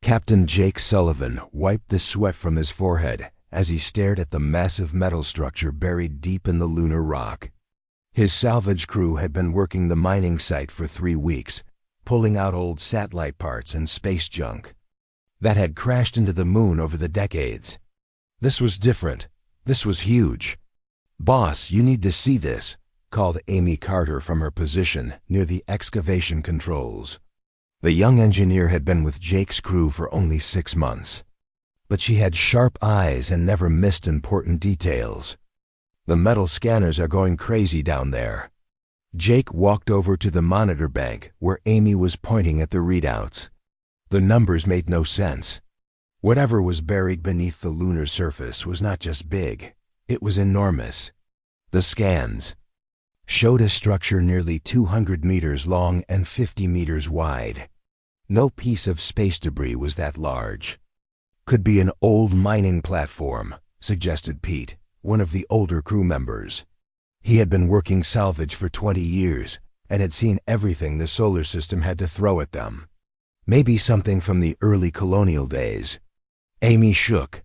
Captain Jake Sullivan wiped the sweat from his forehead as he stared at the massive metal structure buried deep in the lunar rock. His salvage crew had been working the mining site for 3 weeks, pulling out old satellite parts and space junk that had crashed into the moon over the decades. This was different. This was huge. "Boss, you need to see this," called Amy Carter from her position near the excavation controls. The young engineer had been with Jake's crew for only 6 months, but she had sharp eyes and never missed important details. "The metal scanners are going crazy down there." Jake walked over to the monitor bank where Amy was pointing at the readouts. The numbers made no sense. Whatever was buried beneath the lunar surface was not just big, it was enormous. The scans showed a structure nearly 200 meters long and 50 meters wide. No piece of space debris was that large. "Could be an old mining platform," suggested Pete, one of the older crew members. He had been working salvage for 20 years and had seen everything the solar system had to throw at them. "Maybe something from the early colonial days." Amy shook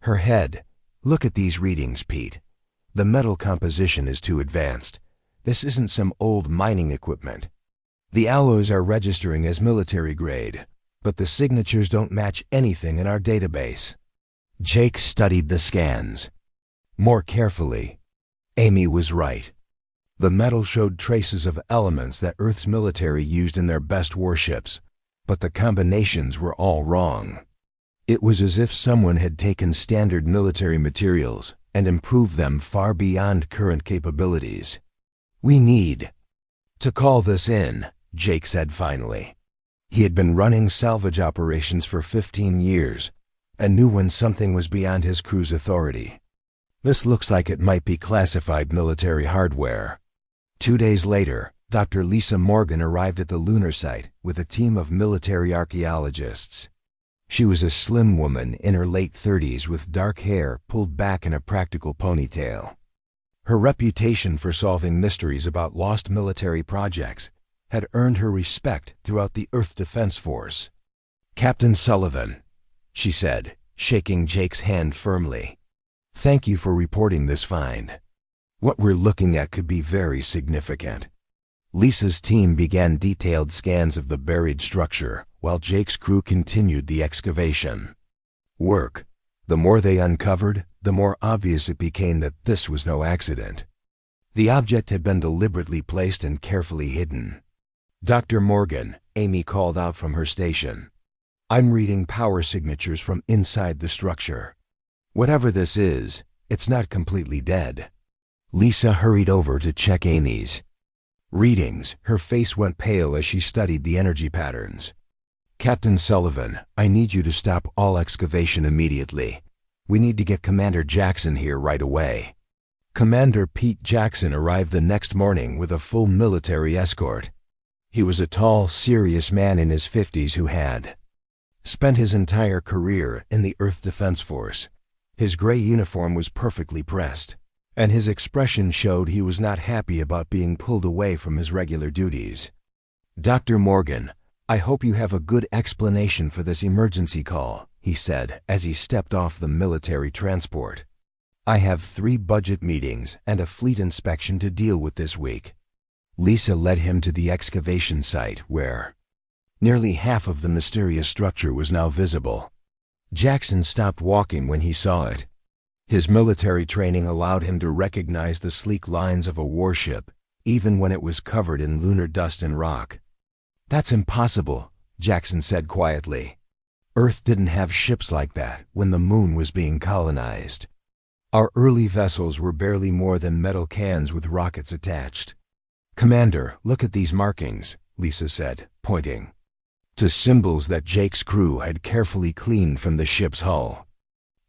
her head. "Look at these readings, Pete. The metal composition is too advanced. This isn't some old mining equipment. The alloys are registering as military grade, but the signatures don't match anything in our database." Jake studied the scans more carefully. Amy was right. The metal showed traces of elements that Earth's military used in their best warships, but the combinations were all wrong. It was as if someone had taken standard military materials and improved them far beyond current capabilities. "We need to call this in," Jake said finally. He had been running salvage operations for 15 years and knew when something was beyond his crew's authority. "This looks like it might be classified military hardware." 2 days later, Dr. Lisa Morgan arrived at the lunar site with a team of military archaeologists. She was a slim woman in her late 30s with dark hair pulled back in a practical ponytail. Her reputation for solving mysteries about lost military projects had earned her respect throughout the Earth Defense Force. "Captain Sullivan," she said, shaking Jake's hand firmly, "thank you for reporting this find. What we're looking at could be very significant." Lisa's team began detailed scans of the buried structure, while Jake's crew continued the excavation work. The more they uncovered, the more obvious it became that this was no accident. The object had been deliberately placed and carefully hidden. "Dr. Morgan," Amy called out from her station, "I'm reading power signatures from inside the structure. Whatever this is, it's not completely dead." Lisa hurried over to check Amy's readings. Her face went pale as she studied the energy patterns. "Captain Sullivan, I need you to stop all excavation immediately. We need to get Commander Jackson here right away." Commander Pete Jackson arrived the next morning with a full military escort. He was a tall, serious man in his 50s who had spent his entire career in the Earth Defense Force. His gray uniform was perfectly pressed, and his expression showed he was not happy about being pulled away from his regular duties. "Dr. Morgan, I hope you have a good explanation for this emergency call," he said as he stepped off the military transport. "I have 3 budget meetings and a fleet inspection to deal with this week." Lisa led him to the excavation site where nearly half of the mysterious structure was now visible. Jackson stopped walking when he saw it. His military training allowed him to recognize the sleek lines of a warship, even when it was covered in lunar dust and rock. "That's impossible," Jackson said quietly. "Earth didn't have ships like that when the moon was being colonized. Our early vessels were barely more than metal cans with rockets attached." "Commander, look at these markings," Lisa said, pointing to symbols that Jake's crew had carefully cleaned from the ship's hull.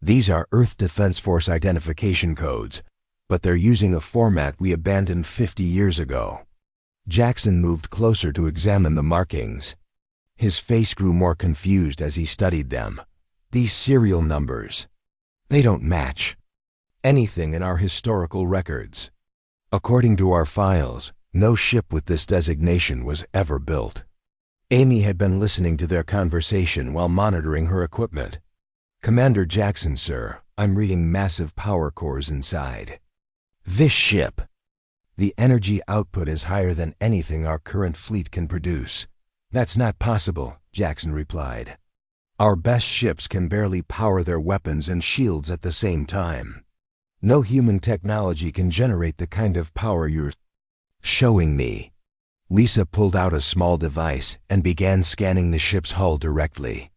"These are Earth Defense Force identification codes, but they're using a format we abandoned 50 years ago." Jackson moved closer to examine the markings. His face grew more confused as he studied them. "These serial numbers, they don't match anything in our historical records. According to our files, no ship with this designation was ever built." Amy had been listening to their conversation while monitoring her equipment. "Commander Jackson, sir, I'm reading massive power cores inside this ship. The energy output is higher than anything our current fleet can produce." "That's not possible," Jackson replied. "Our best ships can barely power their weapons and shields at the same time. No human technology can generate the kind of power you're showing me." Lisa pulled out a small device and began scanning the ship's hull directly.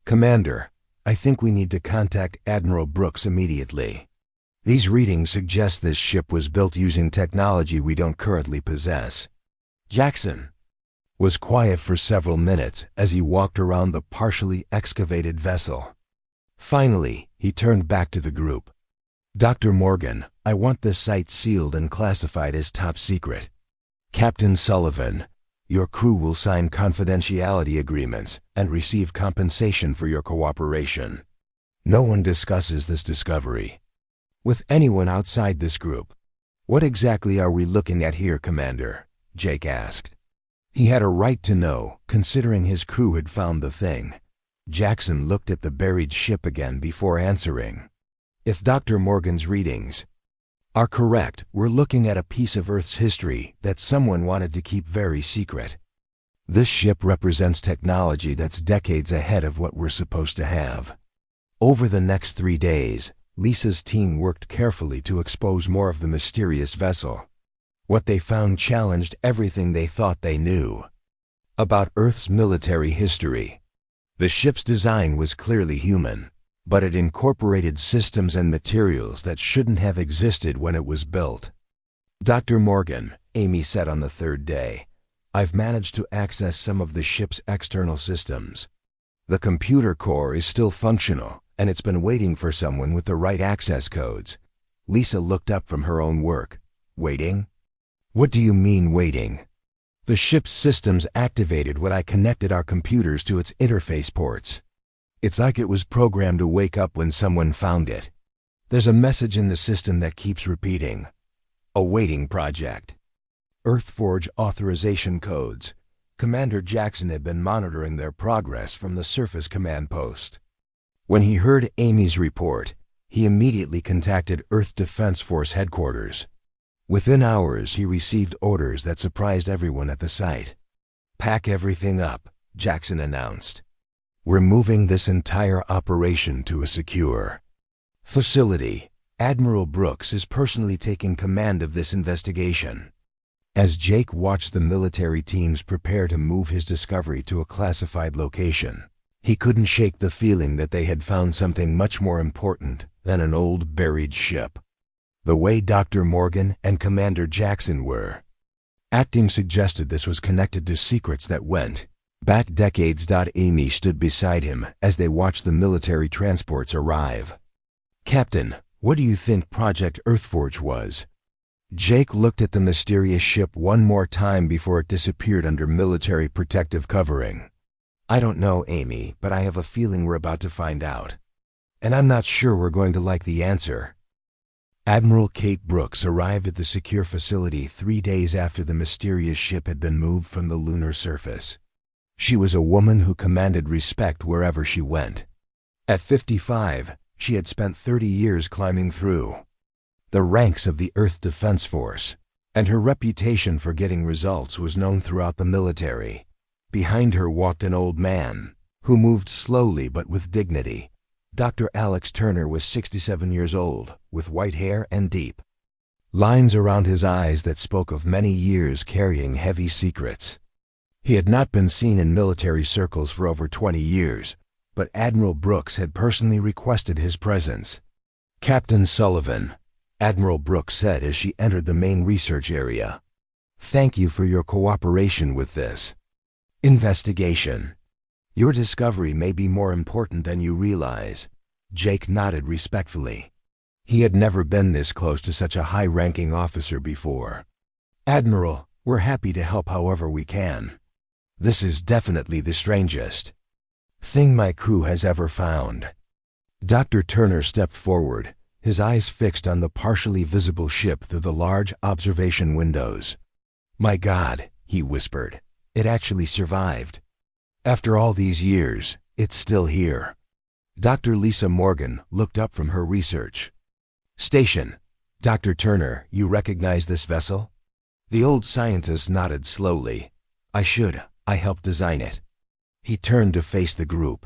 "Commander, I think we need to contact Admiral Brooks immediately. These readings suggest this ship was built using technology we don't currently possess." Jackson was quiet for several minutes as he walked around the partially excavated vessel. Finally, he turned back to the group. "Dr. Morgan, I want this site sealed and classified as top secret. Captain Sullivan, your crew will sign confidentiality agreements and receive compensation for your cooperation. No one discusses this discovery with anyone outside this group." "What exactly are we looking at here, Commander?" Jake asked. He had a right to know, considering his crew had found the thing. Jackson looked at the buried ship again before answering. "If Dr. Morgan's readings are correct, we're looking at a piece of Earth's history that someone wanted to keep very secret. This ship represents technology that's decades ahead of what we're supposed to have." Over the next 3 days, Lisa's team worked carefully to expose more of the mysterious vessel. What they found challenged everything they thought they knew about Earth's military history. The ship's design was clearly human, but it incorporated systems and materials that shouldn't have existed when it was built. "Dr. Morgan," Amy said on the 3rd day, "I've managed to access some of the ship's external systems. The computer core is still functional, and it's been waiting for someone with the right access codes." Lisa looked up from her own work. "Waiting? What do you mean, waiting?" "The ship's systems activated when I connected our computers to its interface ports. It's like it was programmed to wake up when someone found it. There's a message in the system that keeps repeating. A waiting project. Earthforge authorization codes." Commander Jackson had been monitoring their progress from the surface command post. When he heard Amy's report, he immediately contacted Earth Defense Force headquarters. Within hours, he received orders that surprised everyone at the site. "Pack everything up," Jackson announced. "We're moving this entire operation to a secure facility. Admiral Brooks is personally taking command of this investigation." As Jake watched the military teams prepare to move his discovery to a classified location, he couldn't shake the feeling that they had found something much more important than an old buried ship. The way Dr. Morgan and Commander Jackson were acting suggested this was connected to secrets that went back decades. Amy stood beside him as they watched the military transports arrive. "Captain, what do you think Project Earthforge was?" Jake looked at the mysterious ship one more time before it disappeared under military protective covering. "I don't know, Amy, but I have a feeling we're about to find out. And I'm not sure we're going to like the answer." Admiral Kate Brooks arrived at the secure facility 3 days after the mysterious ship had been moved from the lunar surface. She was a woman who commanded respect wherever she went. At 55, she had spent 30 years climbing through the ranks of the Earth Defense Force, and her reputation for getting results was known throughout the military. Behind her walked an old man, who moved slowly but with dignity. Dr. Alex Turner was 67 years old, with white hair and deep lines around his eyes that spoke of many years carrying heavy secrets. He had not been seen in military circles for over 20 years, but Admiral Brooks had personally requested his presence. "Captain Sullivan," Admiral Brooks said as she entered the main research area, "thank you for your cooperation with this investigation. Your discovery may be more important than you realize." Jake nodded respectfully. He had never been this close to such a high-ranking officer before. "Admiral, we're happy to help however we can. This is definitely the strangest thing my crew has ever found." Dr. Turner stepped forward, his eyes fixed on the partially visible ship through the large observation windows. "My God," he whispered, "it actually survived. After all these years, it's still here. Dr. Lisa Morgan looked up from her research. Station. Dr. Turner, you recognize this vessel? The old scientist nodded slowly. I helped design it. He turned to face the group.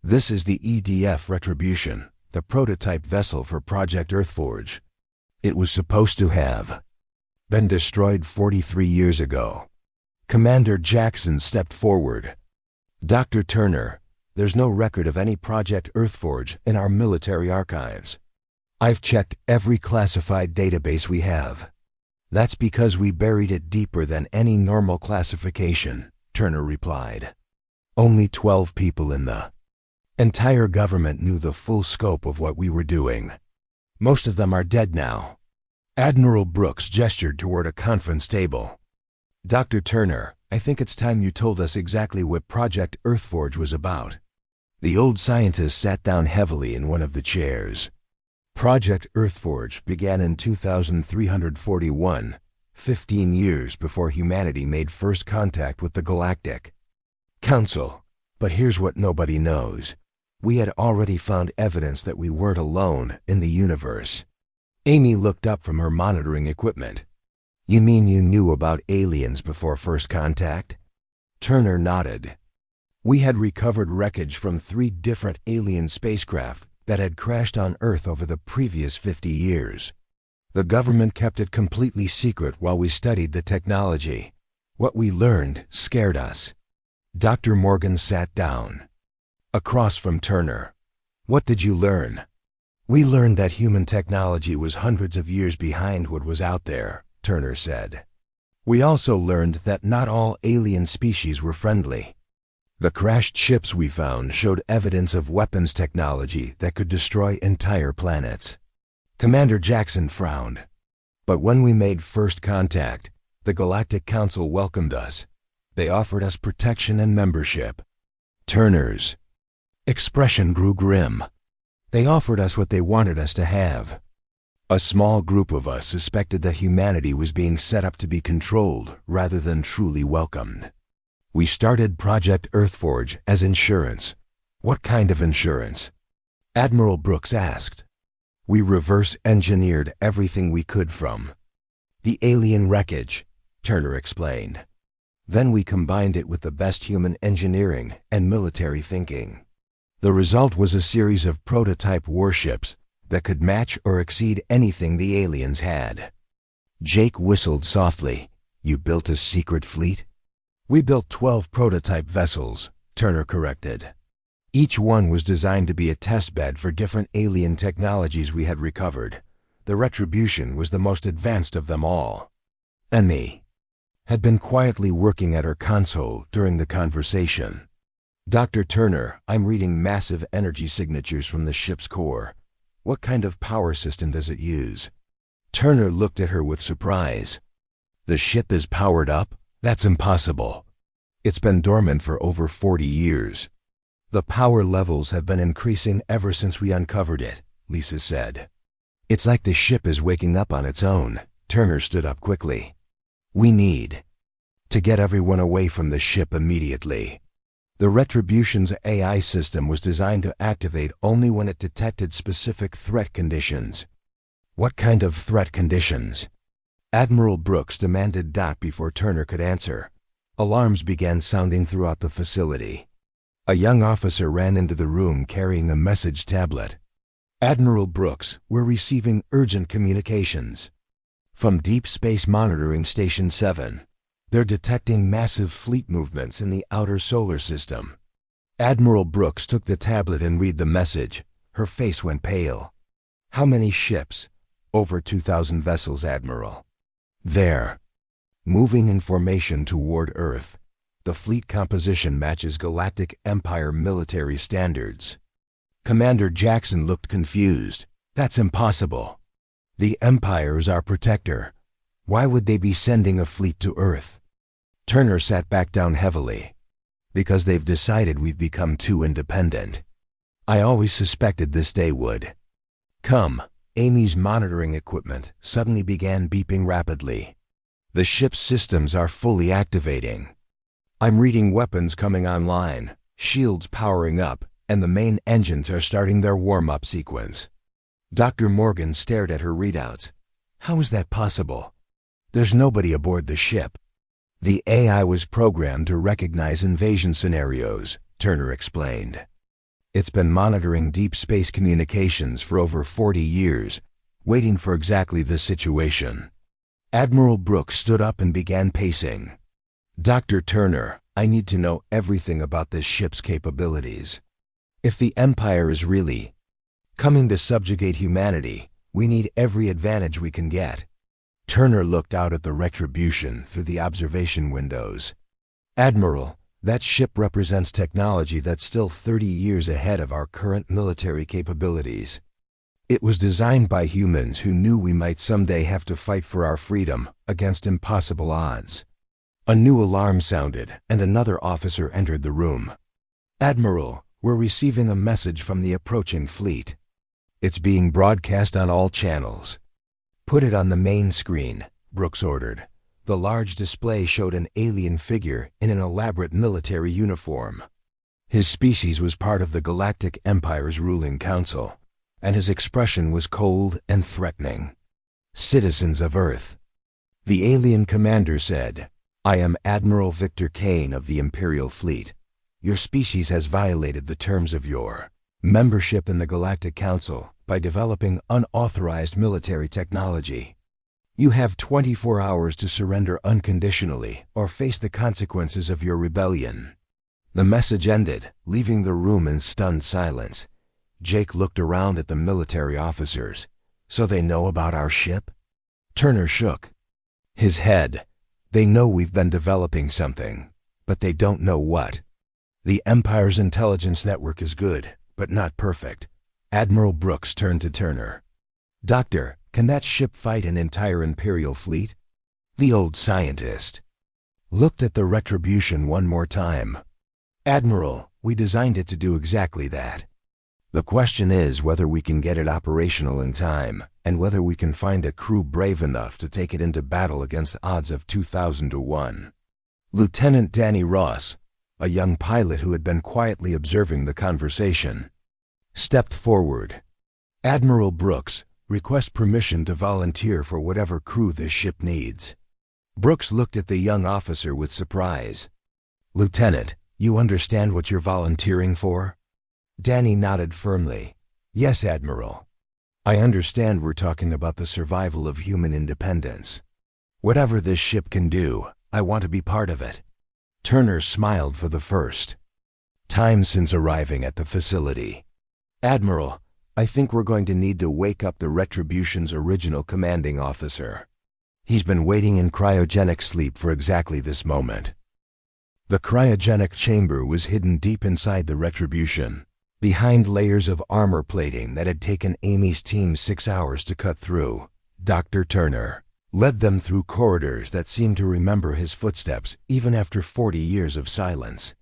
This is the EDF Retribution, the prototype vessel for Project Earthforge. It was supposed to have been destroyed 43 years ago. Commander Jackson stepped forward. Dr. Turner, there's no record of any Project Earthforge in our military archives. I've checked every classified database we have. That's because we buried it deeper than any normal classification, Turner replied. Only 12 people in the entire government knew the full scope of what we were doing. Most of them are dead now. Admiral Brooks gestured toward a conference table. Dr. Turner, I think it's time you told us exactly what Project Earthforge was about. The old scientist sat down heavily in one of the chairs. Project Earthforge began in 2341, 15 years before humanity made first contact with the Galactic Council. But here's what nobody knows. We had already found evidence that we weren't alone in the universe. Amy looked up from her monitoring equipment. You mean you knew about aliens before first contact? Turner nodded. We had recovered wreckage from 3 different alien spacecraft that had crashed on Earth over the previous 50 years. The government kept it completely secret while we studied the technology. What we learned scared us. Dr. Morgan sat down across from Turner. What did you learn? We learned that human technology was hundreds of years behind what was out there, Turner said. We also learned that not all alien species were friendly. The crashed ships we found showed evidence of weapons technology that could destroy entire planets. Commander Jackson frowned. But when we made first contact, the Galactic Council welcomed us. They offered us protection and membership. Turner's expression grew grim. They offered us what they wanted us to have. A small group of us suspected that humanity was being set up to be controlled rather than truly welcomed. We started Project Earthforge as insurance. What kind of insurance? Admiral Brooks asked. We reverse-engineered everything we could from the alien wreckage, Turner explained. Then we combined it with the best human engineering and military thinking. The result was a series of prototype warships that could match or exceed anything the aliens had. Jake whistled softly. You built a secret fleet? We built 12 prototype vessels, Turner corrected. Each one was designed to be a testbed for different alien technologies we had recovered. The Retribution was the most advanced of them all. Annie had been quietly working at her console during the conversation. Dr. Turner, I'm reading massive energy signatures from the ship's core. What kind of power system does it use? Turner looked at her with surprise. The ship is powered up? That's impossible. It's been dormant for over 40 years. The power levels have been increasing ever since we uncovered it, Lisa said. It's like the ship is waking up on its own. Turner stood up quickly. We need to get everyone away from the ship immediately. The Retribution's AI system was designed to activate only when it detected specific threat conditions. What kind of threat conditions? Admiral Brooks demanded before Turner could answer. Alarms began sounding throughout the facility. A young officer ran into the room carrying a message tablet. Admiral Brooks, we're receiving urgent communications from Deep Space Monitoring Station 7. They're detecting massive fleet movements in the outer solar system. Admiral Brooks took the tablet and read the message. Her face went pale. How many ships? Over 2,000 vessels, Admiral. There. Moving in formation toward Earth. The fleet composition matches Galactic Empire military standards. Commander Jackson looked confused. That's impossible. The Empire is our protector. Why would they be sending a fleet to Earth? Turner sat back down heavily. Because they've decided we've become too independent. I always suspected this day would come. Amy's monitoring equipment suddenly began beeping rapidly. The ship's systems are fully activating. I'm reading weapons coming online, shields powering up, and the main engines are starting their warm-up sequence. Dr. Morgan stared at her readouts. How is that possible? There's nobody aboard the ship. The AI was programmed to recognize invasion scenarios, Turner explained. It's been monitoring deep space communications for over 40 years, waiting for exactly this situation. Admiral Brooks stood up and began pacing. Dr. Turner, I need to know everything about this ship's capabilities. If the Empire is really coming to subjugate humanity, we need every advantage we can get. Turner looked out at the Retribution through the observation windows. Admiral, that ship represents technology that's still 30 years ahead of our current military capabilities. It was designed by humans who knew we might someday have to fight for our freedom against impossible odds. A new alarm sounded, and another officer entered the room. Admiral, we're receiving a message from the approaching fleet. It's being broadcast on all channels. Put it on the main screen, Brooks ordered. The large display showed an alien figure in an elaborate military uniform. His species was part of the Galactic Empire's ruling council, and his expression was cold and threatening. Citizens of Earth. The alien commander said, I am Admiral Victor Kane of the Imperial Fleet. Your species has violated the terms of your membership in the Galactic Council by developing unauthorized military technology. You have 24 hours to surrender unconditionally or face the consequences of your rebellion. The message ended, leaving the room in stunned silence. Jake looked around at the military officers. So they know about our ship? Turner shook his head. They know we've been developing something, but they don't know what. The Empire's intelligence network is good, but not perfect. Admiral Brooks turned to Turner. Doctor, can that ship fight an entire Imperial fleet? The old scientist looked at the Retribution one more time. Admiral, we designed it to do exactly that. The question is whether we can get it operational in time, and whether we can find a crew brave enough to take it into battle against odds of 2,000 to 1. Lieutenant Danny Ross, a young pilot who had been quietly observing the conversation, stepped forward. Admiral Brooks, request permission to volunteer for whatever crew this ship needs. Brooks looked at the young officer with surprise. Lieutenant, you understand what you're volunteering for? Danny nodded firmly. Yes, Admiral. I understand we're talking about the survival of human independence. Whatever this ship can do, I want to be part of it. Turner smiled for the first time since arriving at the facility. Admiral, I think we're going to need to wake up the Retribution's original commanding officer. He's been waiting in cryogenic sleep for exactly this moment. The cryogenic chamber was hidden deep inside the Retribution, behind layers of armor plating that had taken Amy's team 6 hours to cut through. Dr. Turner led them through corridors that seemed to remember his footsteps even after 40 years of silence.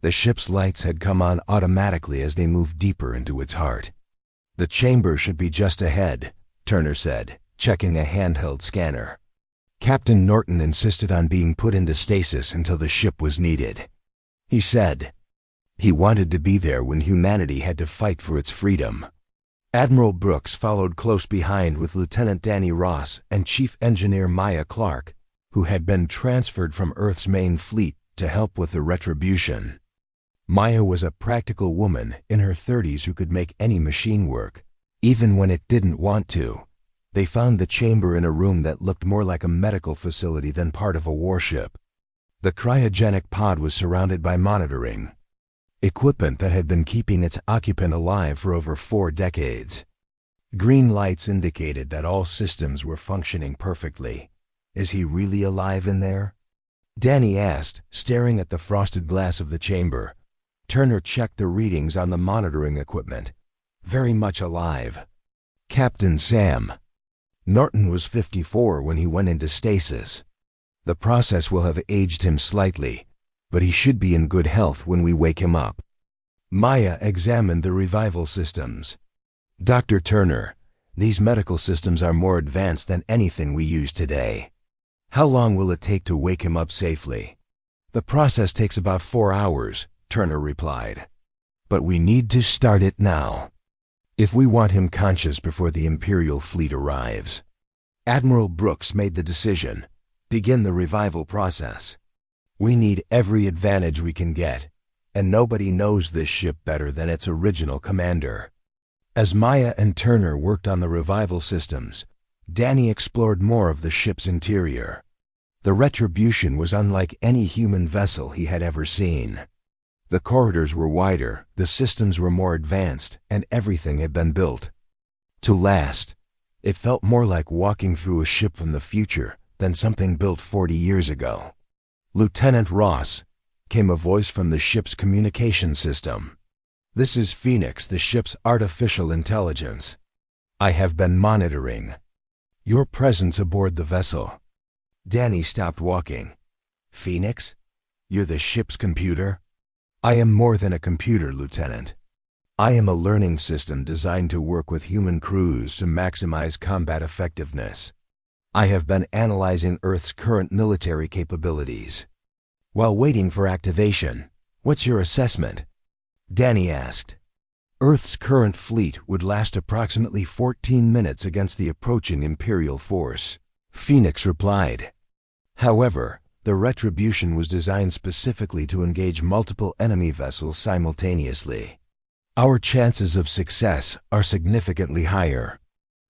The ship's lights had come on automatically as they moved deeper into its heart. The chamber should be just ahead, Turner said, checking a handheld scanner. Captain Norton insisted on being put into stasis until the ship was needed. He said he wanted to be there when humanity had to fight for its freedom. Admiral Brooks followed close behind with Lieutenant Danny Ross and Chief Engineer Maya Clark, who had been transferred from Earth's main fleet to help with the Retribution. Maya was a practical woman in her 30s who could make any machine work, even when it didn't want to. They found the chamber in a room that looked more like a medical facility than part of a warship. The cryogenic pod was surrounded by monitoring equipment that had been keeping its occupant alive for over 4 decades. Green lights indicated that all systems were functioning perfectly. Is he really alive in there? Danny asked, staring at the frosted glass of the chamber. Turner checked the readings on the monitoring equipment. Very much alive. Captain Sam. Norton was 54 when he went into stasis. The process will have aged him slightly, but he should be in good health when we wake him up. Maya examined the revival systems. Dr. Turner, these medical systems are more advanced than anything we use today. How long will it take to wake him up safely? The process takes about 4 hours, Turner replied. But we need to start it now, if we want him conscious before the Imperial fleet arrives. Admiral Brooks made the decision. Begin the revival process. We need every advantage we can get, and nobody knows this ship better than its original commander. As Maya and Turner worked on the revival systems, Danny explored more of the ship's interior. The Retribution was unlike any human vessel he had ever seen. The corridors were wider, the systems were more advanced, and everything had been built to last. It felt more like walking through a ship from the future than something built 40 years ago. "Lieutenant Ross," came a voice from the ship's communication system. "This is Phoenix, the ship's artificial intelligence. I have been monitoring your presence aboard the vessel." Danny stopped walking. "Phoenix? You're the ship's computer?" "I am more than a computer, Lieutenant. I am a learning system designed to work with human crews to maximize combat effectiveness. I have been analyzing Earth's current military capabilities." "While waiting for activation, what's your assessment?" Danny asked. "Earth's current fleet would last approximately 14 minutes against the approaching Imperial force," Phoenix replied. "However, the Retribution was designed specifically to engage multiple enemy vessels simultaneously. Our chances of success are significantly higher."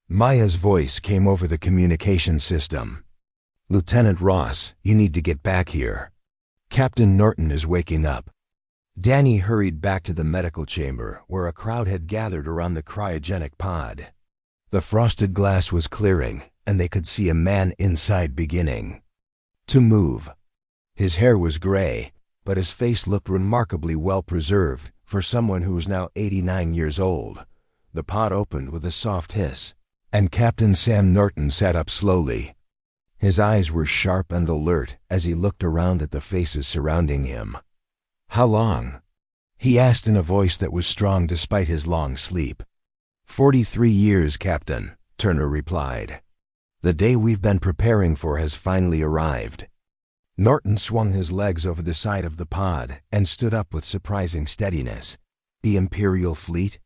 Maya's voice came over the communication system. "Lieutenant Ross, you need to get back here. Captain Norton is waking up." Danny hurried back to the medical chamber where a crowd had gathered around the cryogenic pod. The frosted glass was clearing, and they could see a man inside beginning to move. His hair was gray, but his face looked remarkably well preserved for someone who was now 89 years old. The pod opened with a soft hiss, and Captain Sam Norton sat up slowly. His eyes were sharp and alert as he looked around at the faces surrounding him. "How long?" he asked in a voice that was strong despite his long sleep. 43 years, Captain," Turner replied. "The day we've been preparing for has finally arrived." Norton swung his legs over the side of the pod and stood up with surprising steadiness. "The Imperial fleet?"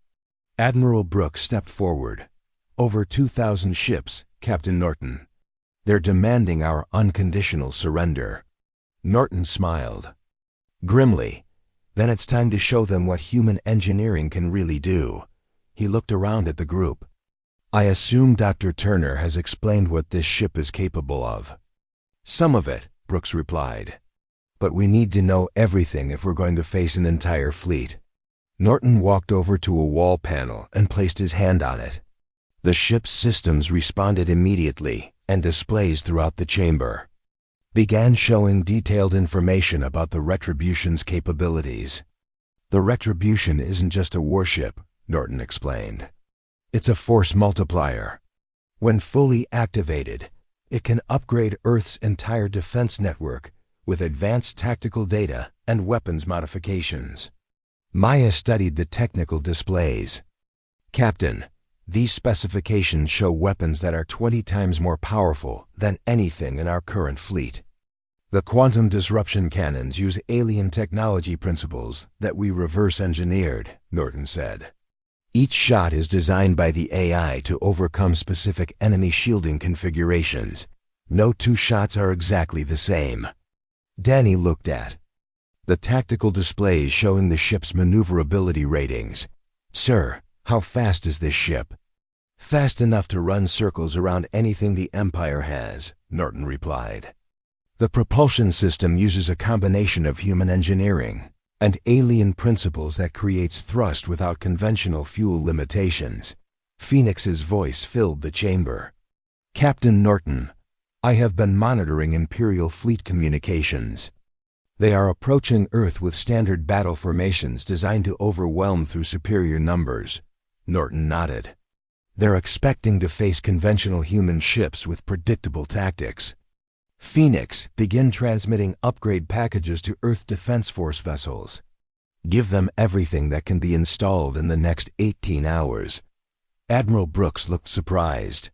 Admiral Brooks stepped forward. "Over 2,000 ships, Captain Norton. They're demanding our unconditional surrender." Norton smiled grimly. "Then it's time to show them what human engineering can really do." He looked around at the group. "I assume Dr. Turner has explained what this ship is capable of." "Some of it," Brooks replied. "But we need to know everything if we're going to face an entire fleet." Norton walked over to a wall panel and placed his hand on it. The ship's systems responded immediately, and displays throughout the chamber began showing detailed information about the Retribution's capabilities. "The Retribution isn't just a warship," Norton explained. "It's a force multiplier. When fully activated, it can upgrade Earth's entire defense network with advanced tactical data and weapons modifications." Maya studied the technical displays. "Captain, these specifications show weapons that are 20 times more powerful than anything in our current fleet. The quantum disruption cannons use alien technology principles that we reverse engineered," Norton said. "Each shot is designed by the AI to overcome specific enemy shielding configurations. No two shots are exactly the same." Danny looked at the tactical displays showing the ship's maneuverability ratings. "Sir, how fast is this ship?" "Fast enough to run circles around anything the Empire has," Norton replied. "The propulsion system uses a combination of human engineering and alien principles that creates thrust without conventional fuel limitations." Phoenix's voice filled the chamber. "Captain Norton, I have been monitoring Imperial fleet communications. They are approaching Earth with standard battle formations designed to overwhelm through superior numbers." Norton nodded. "They're expecting to face conventional human ships with predictable tactics." "Phoenix, begin transmitting upgrade packages to Earth Defense Force vessels. Give them everything that can be installed in the next 18 hours. Admiral Brooks looked surprised.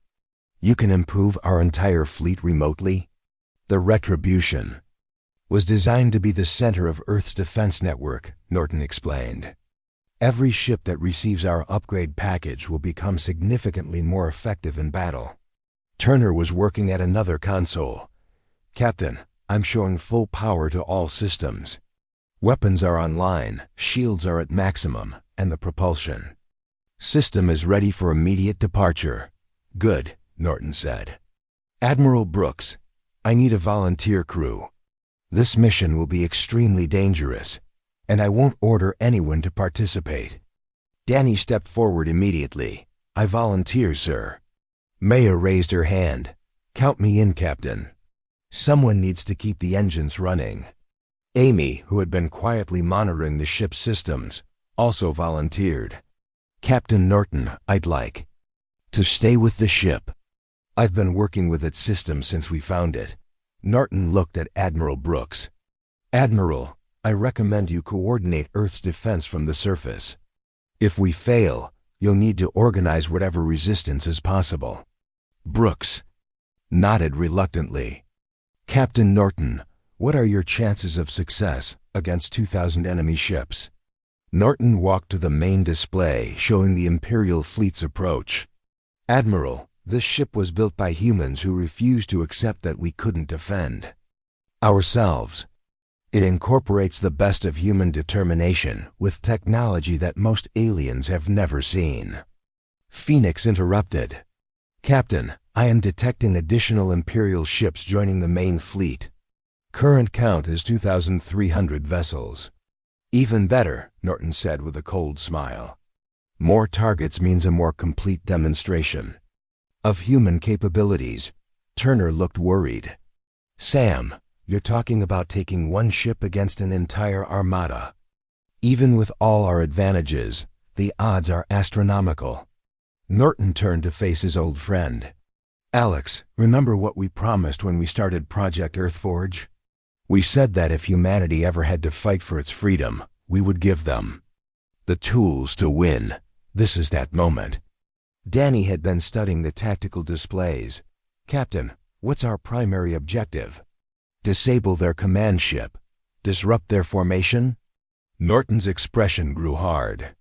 "You can improve our entire fleet remotely?" "The Retribution was designed to be the center of Earth's defense network, Norton explained. Every ship that receives our upgrade package will become significantly more effective in battle. Turner was working at another console. Captain, I'm showing full power to all systems. Weapons are online, shields are at maximum, and the propulsion system is ready for immediate departure. Good, Norton said. Admiral Brooks, I need a volunteer crew. This mission will be extremely dangerous, and I won't order anyone to participate. Danny stepped forward immediately. I volunteer, sir. Maya raised her hand. Count me in, Captain. Someone needs to keep the engines running. Amy, who had been quietly monitoring the ship's systems, also volunteered. Captain Norton, I'd like to stay with the ship. I've been working with its systems since we found it. Norton looked at Admiral Brooks. Admiral, I recommend you coordinate Earth's defense from the surface. If we fail, you'll need to organize whatever resistance is possible. Brooks nodded reluctantly. Captain Norton, what are your chances of success against 2,000 enemy ships? Norton walked to the main display showing the Imperial fleet's approach. Admiral, this ship was built by humans who refused to accept that we couldn't defend ourselves. It incorporates the best of human determination with technology that most aliens have never seen. Phoenix interrupted. Captain, I am detecting additional Imperial ships joining the main fleet. Current count is 2,300 vessels. Even better, Norton said with a cold smile. More targets means a more complete demonstration of human capabilities. Turner looked worried. Sam, you're talking about taking one ship against an entire armada. Even with all our advantages, the odds are astronomical. Norton turned to face his old friend. Alex, remember what we promised when we started Project Earthforge? We said that if humanity ever had to fight for its freedom, we would give them the tools to win. This is that moment. Danny had been studying the tactical displays. Captain, what's our primary objective? Disable their command ship? Disrupt their formation? Norton's expression grew hard.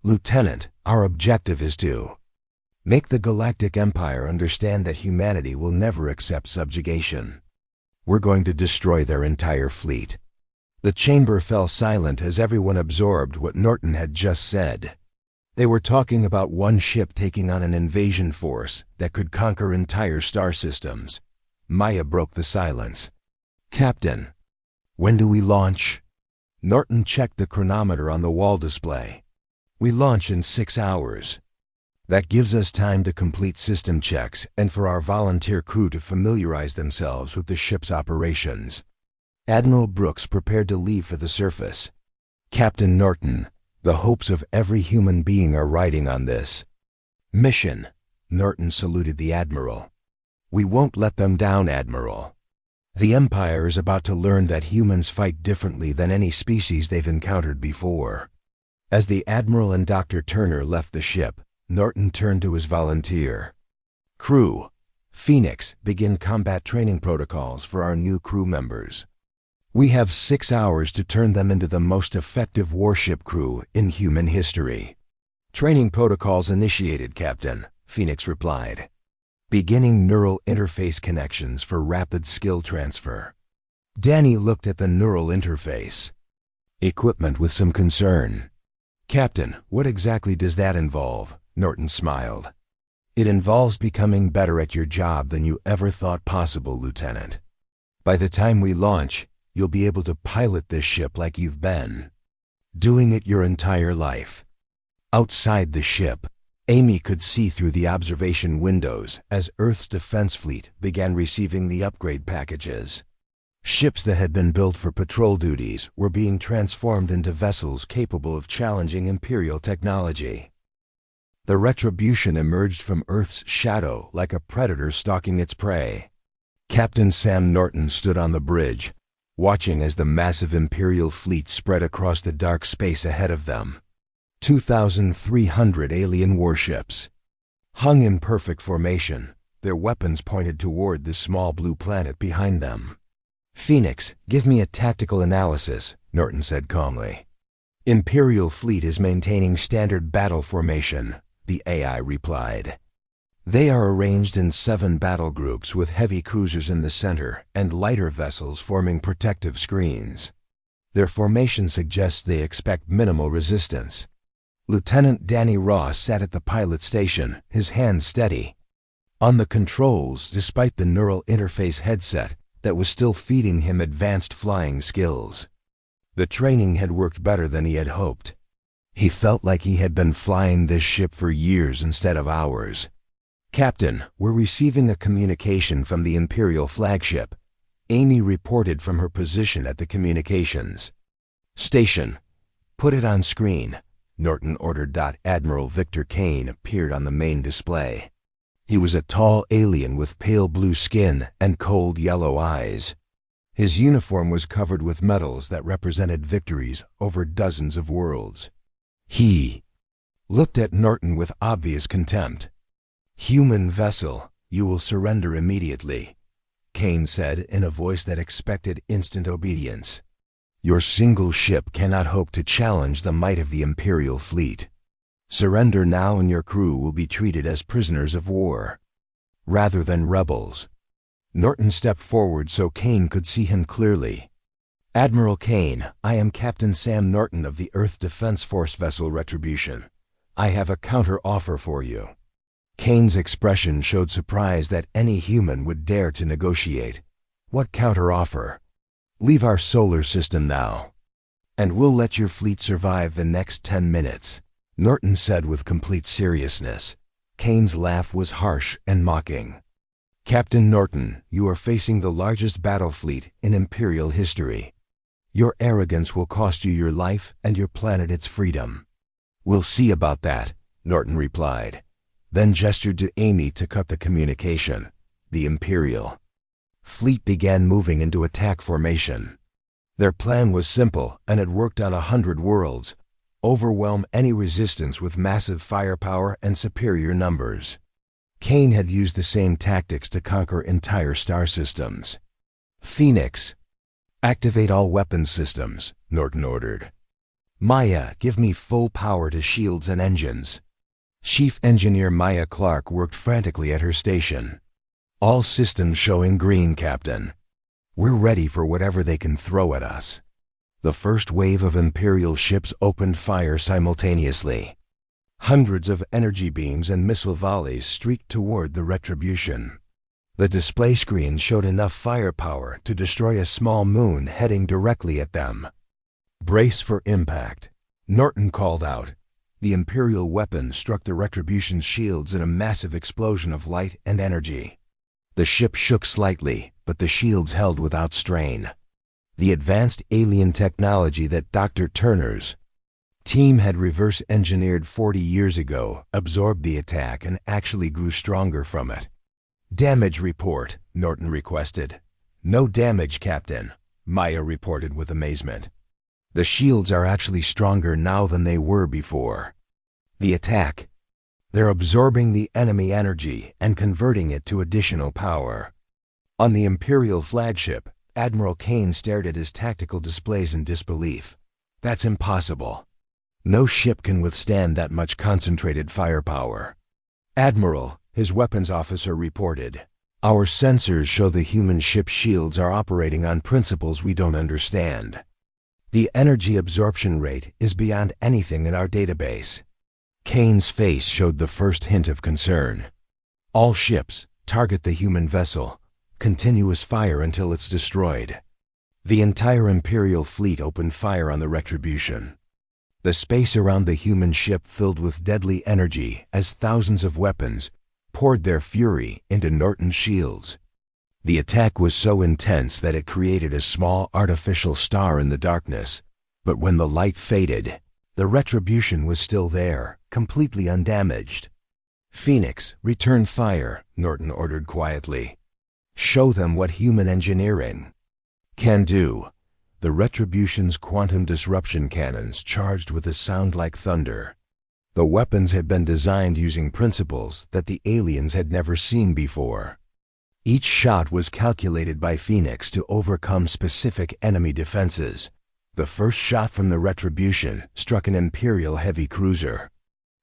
Lieutenant, our objective is to make the Galactic Empire understand that humanity will never accept subjugation. We're going to destroy their entire fleet. The chamber fell silent as everyone absorbed what Norton had just said. They were talking about one ship taking on an invasion force that could conquer entire star systems. Maya broke the silence. Captain, when do we launch? Norton checked the chronometer on the wall display. We launch in 6 hours. That gives us time to complete system checks and for our volunteer crew to familiarize themselves with the ship's operations. Admiral Brooks prepared to leave for the surface. Captain Norton, the hopes of every human being are riding on this mission. Norton saluted the Admiral. We won't let them down, Admiral. The Empire is about to learn that humans fight differently than any species they've encountered before. As the Admiral and Dr. Turner left the ship, Norton turned to his volunteer. Crew, Phoenix, begin combat training protocols for our new crew members. We have 6 hours to turn them into the most effective warship crew in human history. Training protocols initiated, Captain, Phoenix replied. Beginning neural interface connections for rapid skill transfer. Danny looked at the neural interface equipment with some concern. Captain, what exactly does that involve? Norton smiled. It involves becoming better at your job than you ever thought possible, Lieutenant. By the time we launch, you'll be able to pilot this ship like you've been doing it your entire life. Outside the ship, Amy could see through the observation windows as Earth's defense fleet began receiving the upgrade packages. Ships that had been built for patrol duties were being transformed into vessels capable of challenging Imperial technology. The Retribution emerged from Earth's shadow like a predator stalking its prey. Captain Sam Norton stood on the bridge, watching as the massive Imperial fleet spread across the dark space ahead of them. 2,300 alien warships hung in perfect formation, their weapons pointed toward the small blue planet behind them. Phoenix, give me a tactical analysis, Norton said calmly. Imperial fleet is maintaining standard battle formation, the AI replied. They are arranged in 7 battle groups with heavy cruisers in the center and lighter vessels forming protective screens. Their formation suggests they expect minimal resistance. Lieutenant Danny Ross sat at the pilot station, his hands steady. On the controls, despite the neural interface headset that was still feeding him advanced flying skills. The training had worked better than he had hoped. He felt like he had been flying this ship for years instead of hours. Captain, we're receiving a communication from the Imperial flagship. Amy reported from her position at the communications station. Put it on screen, Norton ordered. Admiral Victor Kane appeared on the main display. He was a tall alien with pale blue skin and cold yellow eyes. His uniform was covered with medals that represented victories over dozens of worlds. He looked at Norton with obvious contempt. "Human vessel, you will surrender immediately," Kane said in a voice that expected instant obedience. "Your single ship cannot hope to challenge the might of the Imperial fleet. Surrender now and your crew will be treated as prisoners of war, rather than rebels." Norton stepped forward so Kane could see him clearly. "Admiral Kane, I am Captain Sam Norton of the Earth Defense Force vessel Retribution. I have a counter-offer for you." Kane's expression showed surprise that any human would dare to negotiate. "What counter-offer?" "Leave our solar system now, and we'll let your fleet survive the next 10 minutes, Norton said with complete seriousness. Kane's laugh was harsh and mocking. "Captain Norton, you are facing the largest battle fleet in Imperial history. Your arrogance will cost you your life and your planet its freedom." "We'll see about that," Norton replied, then gestured to Amy to cut the communication. The Imperial fleet began moving into attack formation. Their plan was simple and had worked on 100 worlds: overwhelm any resistance with massive firepower and superior numbers. Kane had used the same tactics to conquer entire star systems. "Phoenix, activate all weapons systems," Norton ordered. "Maya, give me full power to shields and engines." Chief Engineer Maya Clark worked frantically at her station. "All systems showing green, Captain. We're ready for whatever they can throw at us." The first wave of Imperial ships opened fire simultaneously. Hundreds of energy beams and missile volleys streaked toward the Retribution. The display screen showed enough firepower to destroy a small moon heading directly at them. "Brace for impact," Norton called out. The Imperial weapons struck the Retribution's shields in a massive explosion of light and energy. The ship shook slightly, but the shields held without strain. The advanced alien technology that Dr. Turner's team had reverse-engineered 40 years ago absorbed the attack and actually grew stronger from it. "Damage report," Norton requested. "No damage, Captain," Maya reported with amazement. "The shields are actually stronger now than they were before." "The attack. They're absorbing the enemy energy and converting it to additional power." On the Imperial flagship, Admiral Kane stared at his tactical displays in disbelief. "That's impossible. No ship can withstand that much concentrated firepower." "Admiral," his weapons officer reported, "our sensors show the human ship shields are operating on principles we don't understand. The energy absorption rate is beyond anything in our database." Kane's face showed the first hint of concern. "All ships, target the human vessel. Continuous fire until it's destroyed." The entire Imperial fleet opened fire on the Retribution. The space around the human ship filled with deadly energy as thousands of weapons poured their fury into Norton's shields. The attack was so intense that it created a small artificial star in the darkness, but when the light faded, the Retribution was still there, completely undamaged. "Phoenix, return fire," Norton ordered quietly. "Show them what human engineering can do." The Retribution's quantum disruption cannons charged with a sound like thunder. The weapons had been designed using principles that the aliens had never seen before. Each shot was calculated by Phoenix to overcome specific enemy defenses. The first shot from the Retribution struck an Imperial heavy cruiser.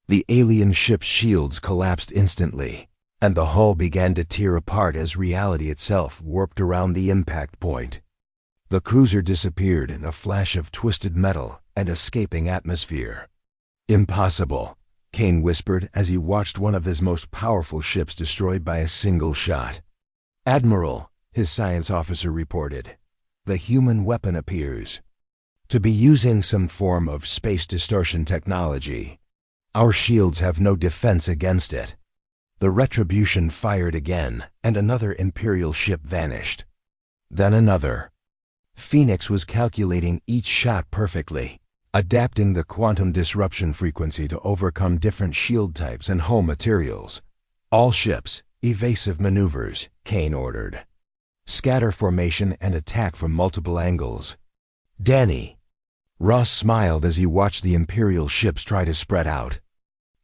The alien ship's shields collapsed instantly, and the hull began to tear apart as reality itself warped around the impact point. The cruiser disappeared in a flash of twisted metal and escaping atmosphere. "Impossible," Kane whispered as he watched one of his most powerful ships destroyed by a single shot. "Admiral," his science officer reported, "the human weapon appears to be using some form of space distortion technology. Our shields have no defense against it." The Retribution fired again, and another Imperial ship vanished. Then another. Phoenix was calculating each shot perfectly, adapting the quantum disruption frequency to overcome different shield types and hull materials. "All ships, evasive maneuvers," Kane ordered. "Scatter formation and attack from multiple angles." "Danny." Ross smiled as he watched the Imperial ships try to spread out.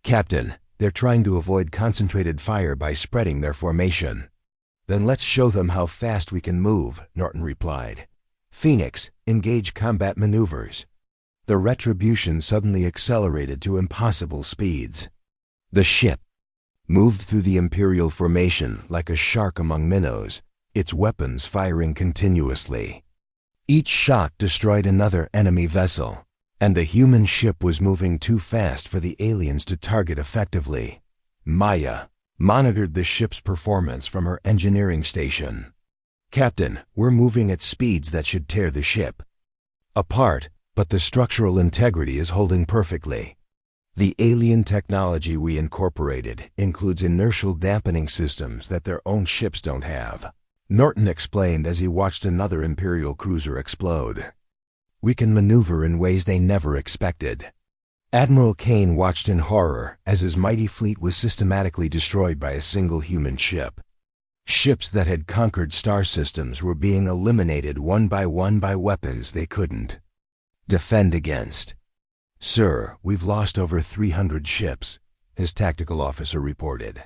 "Captain, they're trying to avoid concentrated fire by spreading their formation." "Then let's show them how fast we can move," Norton replied. "Phoenix, engage combat maneuvers." The Retribution suddenly accelerated to impossible speeds. The ship moved through the Imperial formation like a shark among minnows, its weapons firing continuously. Each shot destroyed another enemy vessel, and the human ship was moving too fast for the aliens to target effectively. Maya monitored the ship's performance from her engineering station. "Captain, we're moving at speeds that should tear the ship apart, but the structural integrity is holding perfectly. The alien technology we incorporated includes inertial dampening systems that their own ships don't have," Norton explained as he watched another Imperial cruiser explode. "We can maneuver in ways they never expected." Admiral Kane watched in horror as his mighty fleet was systematically destroyed by a single human ship. Ships that had conquered star systems were being eliminated one by weapons they couldn't defend against. "Sir, we've lost over 300 ships," his tactical officer reported.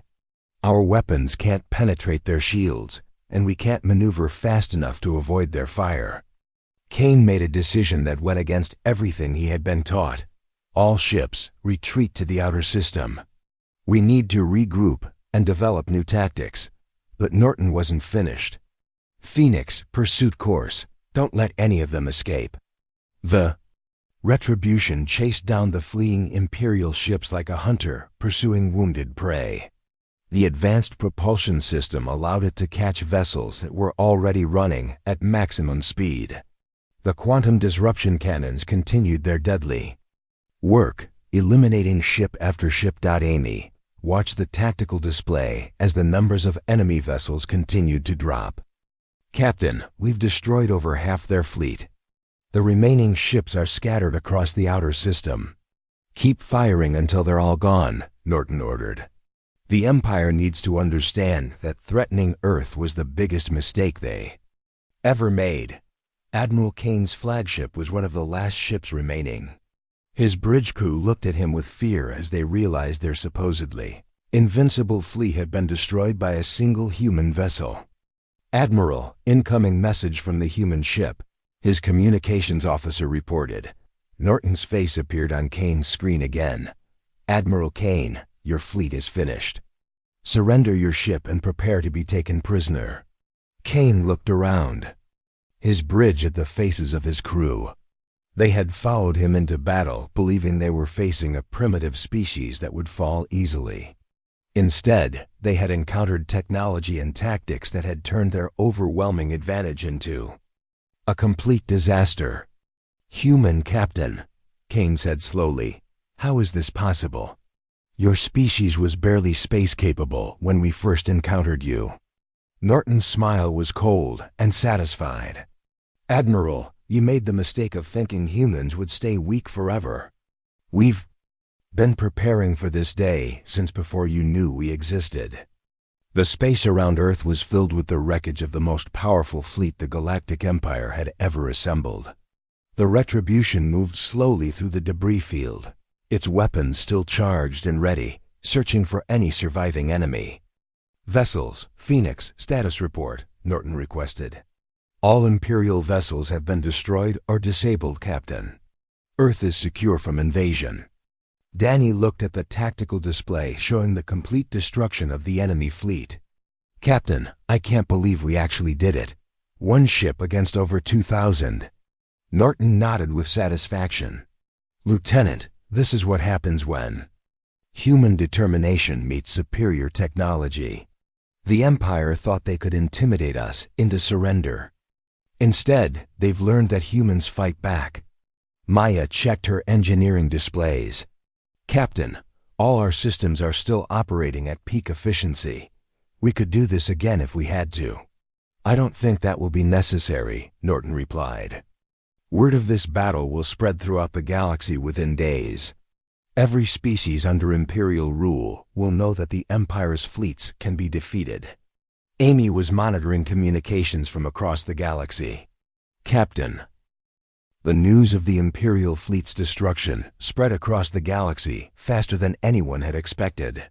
"Our weapons can't penetrate their shields, and we can't maneuver fast enough to avoid their fire." Kane made a decision that went against everything he had been taught. "All ships, retreat to the outer system. We need to regroup and develop new tactics." But Norton wasn't finished. "Phoenix, pursuit course. Don't let any of them escape." The Retribution chased down the fleeing Imperial ships like a hunter pursuing wounded prey. The advanced propulsion system allowed it to catch vessels that were already running at maximum speed. The quantum disruption cannons continued their deadly work, eliminating ship after ship. Amy watched the tactical display as the numbers of enemy vessels continued to drop. "Captain, we've destroyed over half their fleet. The remaining ships are scattered across the outer system." "Keep firing until they're all gone," Norton ordered. "The Empire needs to understand that threatening Earth was the biggest mistake they ever made." Admiral Kane's flagship was one of the last ships remaining. His bridge crew looked at him with fear as they realized their supposedly invincible fleet had been destroyed by a single human vessel. "Admiral, incoming message from the human ship," his communications officer reported. Norton's face appeared on Kane's screen again. "Admiral Kane, your fleet is finished. Surrender your ship and prepare to be taken prisoner." Kane looked around, his bridge at the faces of his crew. They had followed him into battle, believing they were facing a primitive species that would fall easily. Instead, they had encountered technology and tactics that had turned their overwhelming advantage into a complete disaster. "Human captain," Kane said slowly, "how is this possible? Your species was barely space-capable when we first encountered you." Norton's smile was cold and satisfied. "Admiral, you made the mistake of thinking humans would stay weak forever. We've been preparing for this day since before you knew we existed." The space around Earth was filled with the wreckage of the most powerful fleet the Galactic Empire had ever assembled. The Retribution moved slowly through the debris field, its weapons still charged and ready, searching for any surviving enemy. Vessels, Phoenix, status report, Norton requested. All Imperial vessels have been destroyed or disabled, Captain. Earth is secure from invasion. Danny looked at the tactical display showing the complete destruction of the enemy fleet. Captain, I can't believe we actually did it. One ship against over 2,000. Norton nodded with satisfaction. Lieutenant, this is what happens when human determination meets superior technology. The Empire thought they could intimidate us into surrender. Instead, they've learned that humans fight back. Maya checked her engineering displays. Captain, all our systems are still operating at peak efficiency. We could do this again if we had to. I don't think that will be necessary, Norton replied. Word of this battle will spread throughout the galaxy within days. Every species under Imperial rule will know that the Empire's fleets can be defeated. Amy was monitoring communications from across the galaxy. Captain, the news of the Imperial fleet's destruction spread across the galaxy faster than anyone had expected.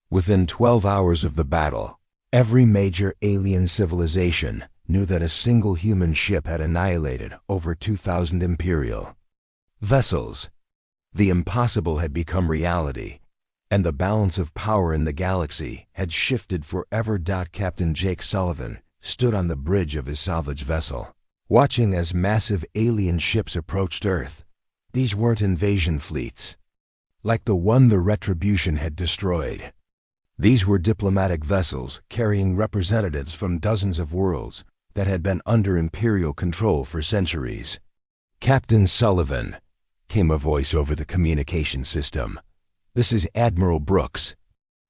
Within 12 hours of the battle, every major alien civilization knew that a single human ship had annihilated over 2,000 Imperial vessels. The impossible had become reality, and the balance of power in the galaxy had shifted forever. Captain Jake Sullivan stood on the bridge of his salvage vessel, watching as massive alien ships approached Earth. These weren't invasion fleets, like the one the Retribution had destroyed. These were diplomatic vessels carrying representatives from dozens of worlds that had been under Imperial control for centuries. Captain Sullivan, came a voice over the communication system. This is Admiral Brooks.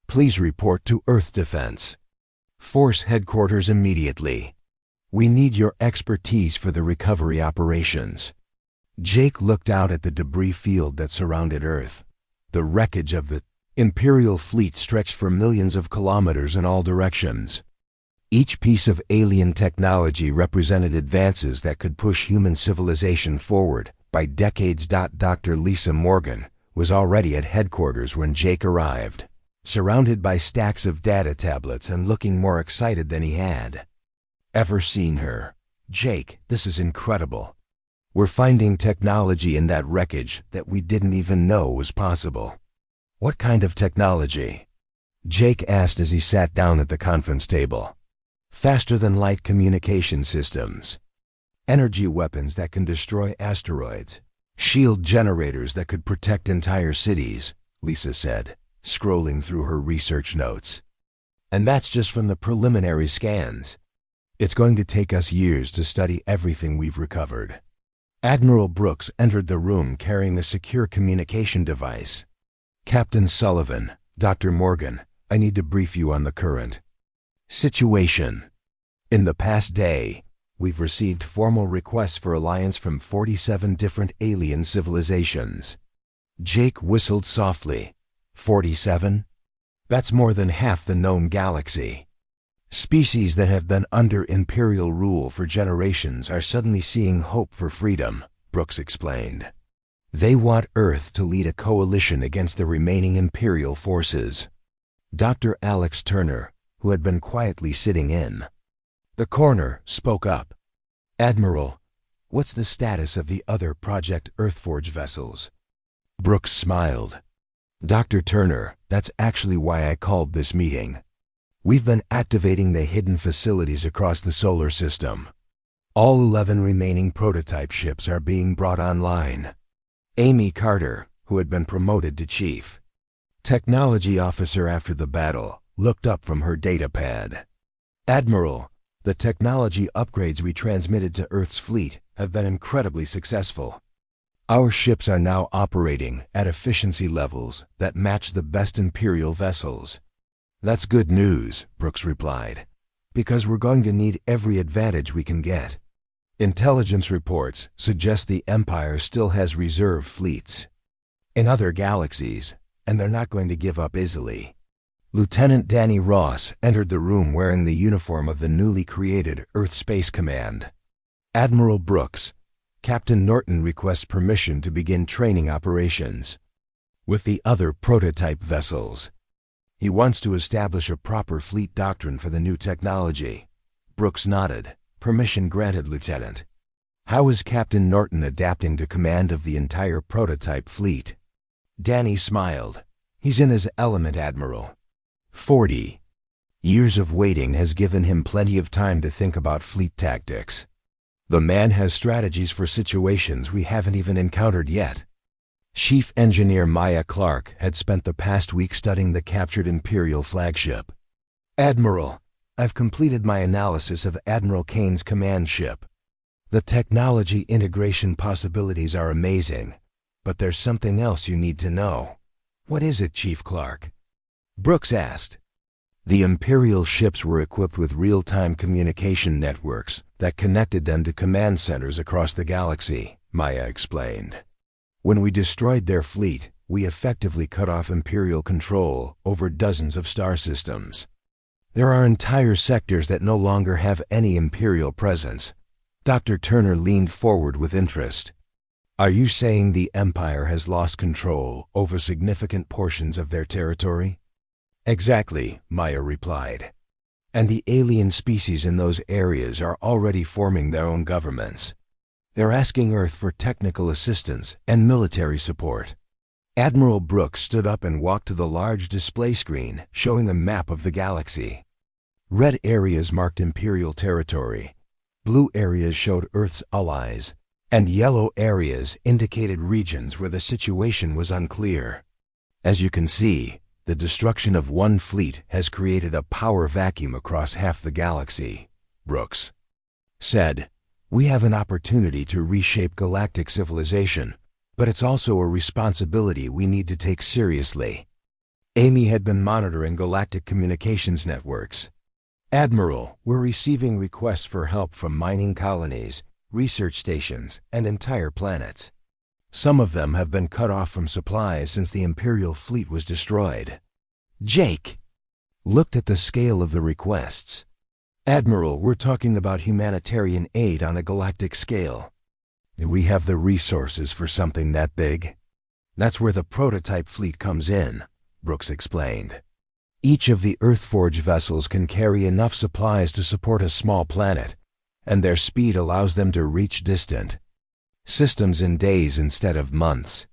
Please report to Earth Defense Force Headquarters immediately. We need your expertise for the recovery operations. Jake looked out at the debris field that surrounded Earth. The wreckage of the Imperial fleet stretched for millions of kilometers in all directions. Each piece of alien technology represented advances that could push human civilization forward by decades. Dr. Lisa Morgan was already at headquarters when Jake arrived, surrounded by stacks of data tablets and looking more excited than he had ever seen her. Jake, this is incredible. We're finding technology in that wreckage that we didn't even know was possible. What kind of technology? Jake asked as he sat down at the conference table. Faster-than-light communication systems. Energy weapons that can destroy asteroids. Shield generators that could protect entire cities, Lisa said, scrolling through her research notes. And that's just from the preliminary scans. It's going to take us years to study everything we've recovered. Admiral Brooks entered the room carrying a secure communication device. Captain Sullivan, Dr. Morgan, I need to brief you on the current situation. In the past day, we've received formal requests for alliance from 47 different alien civilizations. Jake whistled softly. 47? That's more than half the known galaxy. Species that have been under Imperial rule for generations are suddenly seeing hope for freedom, Brooks explained. They want Earth to lead a coalition against the remaining Imperial forces. Dr. Alex Turner, who had been quietly sitting in the corner, spoke up. Admiral, what's the status of the other Project Earthforge vessels? Brooks smiled. Dr. Turner, that's actually why I called this meeting. We've been activating the hidden facilities across the solar system. All 11 remaining prototype ships are being brought online. Amy Carter, who had been promoted to Chief Technology Officer after the battle, looked up from her datapad. Admiral, the technology upgrades we transmitted to Earth's fleet have been incredibly successful. Our ships are now operating at efficiency levels that match the best Imperial vessels. That's good news, Brooks replied, because we're going to need every advantage we can get. Intelligence reports suggest the Empire still has reserve fleets in other galaxies, and they're not going to give up easily. Lieutenant Danny Ross entered the room wearing the uniform of the newly created Earth Space Command. Admiral Brooks, Captain Norton requests permission to begin training operations with the other prototype vessels. He wants to establish a proper fleet doctrine for the new technology. Brooks nodded. Permission granted, Lieutenant. How is Captain Norton adapting to command of the entire prototype fleet? Danny smiled. He's in his element, Admiral. 40 years of waiting has given him plenty of time to think about fleet tactics. The man has strategies for situations we haven't even encountered yet. Chief Engineer Maya Clark had spent the past week studying the captured Imperial flagship. Admiral, I've completed my analysis of Admiral Kane's command ship. The technology integration possibilities are amazing, but there's something else you need to know. What is it, Chief Clark? Brooks asked. The Imperial ships were equipped with real-time communication networks that connected them to command centers across the galaxy, Maya explained. When we destroyed their fleet, we effectively cut off Imperial control over dozens of star systems. There are entire sectors that no longer have any Imperial presence. Dr. Turner leaned forward with interest. Are you saying the Empire has lost control over significant portions of their territory? Exactly, Maya replied. And the alien species in those areas are already forming their own governments. They're asking Earth for technical assistance and military support. Admiral Brooks stood up and walked to the large display screen showing a map of the galaxy. Red areas marked Imperial territory. Blue areas showed Earth's allies, and yellow areas indicated regions where the situation was unclear. As you can see, the destruction of one fleet has created a power vacuum across half the galaxy, Brooks said. We have an opportunity to reshape galactic civilization, but it's also a responsibility we need to take seriously. Amy had been monitoring galactic communications networks. Admiral, we're receiving requests for help from mining colonies, research stations, and entire planets. Some of them have been cut off from supplies since the Imperial fleet was destroyed. Jake looked at the scale of the requests. Admiral, we're talking about humanitarian aid on a galactic scale. Do we have the resources for something that big? That's where the prototype fleet comes in, Brooks explained. Each of the Earthforge vessels can carry enough supplies to support a small planet, and their speed allows them to reach distant systems in days instead of months.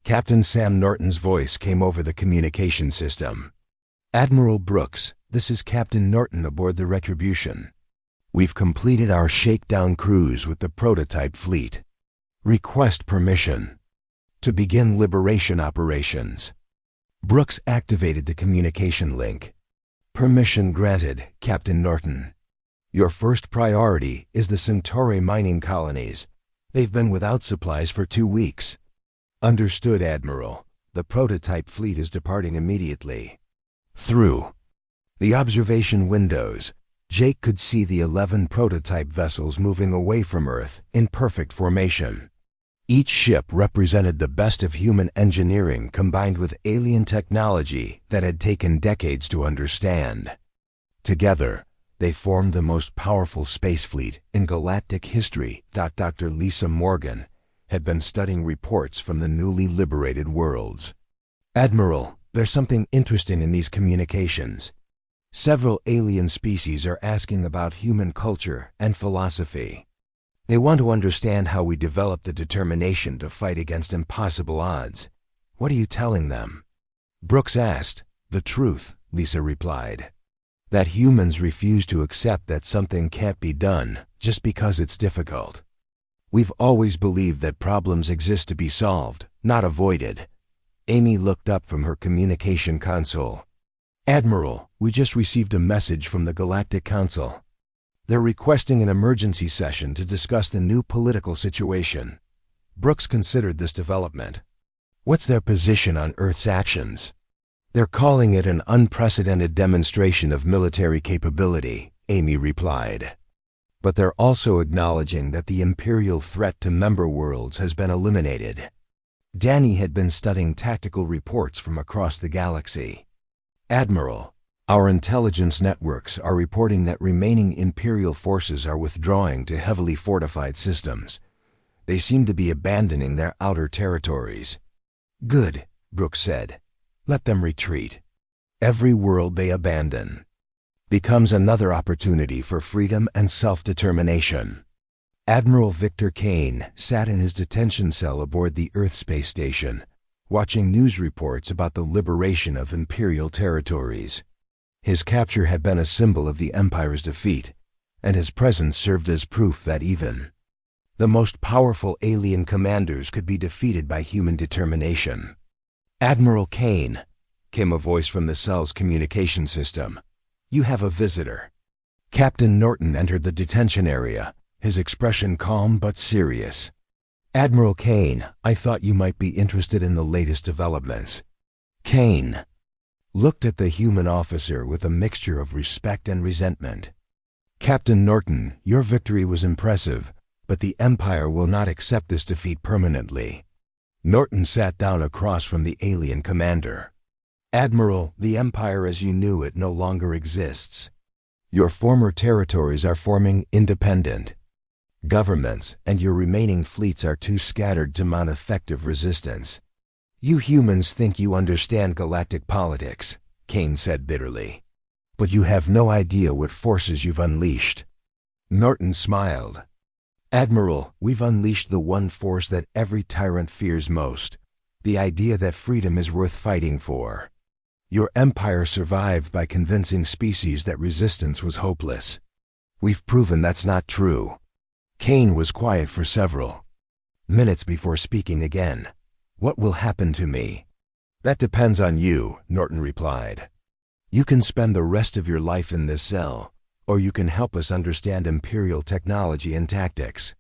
Captain Sam Norton's voice came over the communication system. Admiral Brooks, this is Captain Norton aboard the Retribution. We've completed our shakedown cruise with the prototype fleet. Request permission to begin liberation operations. Brooks activated the communication link. Permission granted, Captain Norton. Your first priority is the Centauri mining colonies. They've been without supplies for 2 weeks. Understood, Admiral. The prototype fleet is departing immediately. Through the observation windows, Jake could see the 11 prototype vessels moving away from Earth in perfect formation. Each ship represented the best of human engineering combined with alien technology that had taken decades to understand. Together, they formed the most powerful space fleet in galactic history. Dr. Lisa Morgan had been studying reports from the newly liberated worlds. Admiral, there's something interesting in these communications. Several alien species are asking about human culture and philosophy. They want to understand how we develop the determination to fight against impossible odds. What are you telling them? Brooks asked. The truth, Lisa replied. That humans refuse to accept that something can't be done just because it's difficult. We've always believed that problems exist to be solved, not avoided. Amy looked up from her communication console. Admiral, we just received a message from the Galactic Council. They're requesting an emergency session to discuss the new political situation. Brooks considered this development. What's their position on Earth's actions? They're calling it an unprecedented demonstration of military capability, Amy replied. But they're also acknowledging that the Imperial threat to member worlds has been eliminated. Danny had been studying tactical reports from across the galaxy. Admiral, our intelligence networks are reporting that remaining Imperial forces are withdrawing to heavily fortified systems. They seem to be abandoning their outer territories. Good, Brooks said. Let them retreat. Every world they abandon becomes another opportunity for freedom and self-determination. Admiral Victor Kane sat in his detention cell aboard the Earth space station, watching news reports about the liberation of Imperial territories. His capture had been a symbol of the Empire's defeat, and his presence served as proof that even the most powerful alien commanders could be defeated by human determination. "Admiral Kane," came a voice from the cell's communication system. "You have a visitor." Captain Norton entered the detention area, his expression calm but serious. "Admiral Kane, I thought you might be interested in the latest developments." Kane looked at the human officer with a mixture of respect and resentment. "Captain Norton, your victory was impressive, but the Empire will not accept this defeat permanently." Norton sat down across from the alien commander. "Admiral, the Empire as you knew it no longer exists. Your former territories are forming independent governments, and your remaining fleets are too scattered to mount effective resistance. You humans think you understand galactic politics," Kane said bitterly. "But you have no idea what forces you've unleashed." Norton smiled. "Admiral, we've unleashed the one force that every tyrant fears most, the idea that freedom is worth fighting for. Your empire survived by convincing species that resistance was hopeless. We've proven that's not true." Kane was quiet for several minutes before speaking again. "What will happen to me?" "That depends on you," Norton replied. "You can spend the rest of your life in this cell, or you can help us understand Imperial technology and tactics.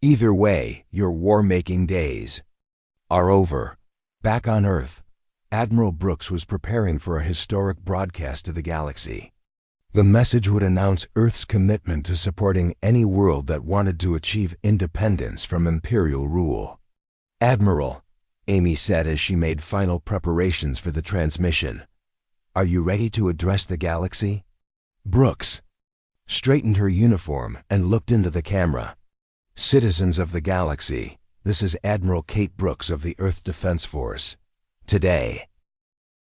Either way, your war-making days are over." Back on Earth, Admiral Brooks was preparing for a historic broadcast to the galaxy. The message would announce Earth's commitment to supporting any world that wanted to achieve independence from Imperial rule. "Admiral," Amy said as she made final preparations for the transmission, "are you ready to address the galaxy?" Brooks straightened her uniform and looked into the camera. "Citizens of the galaxy, this is Admiral Kate Brooks of the Earth Defense Force. Today,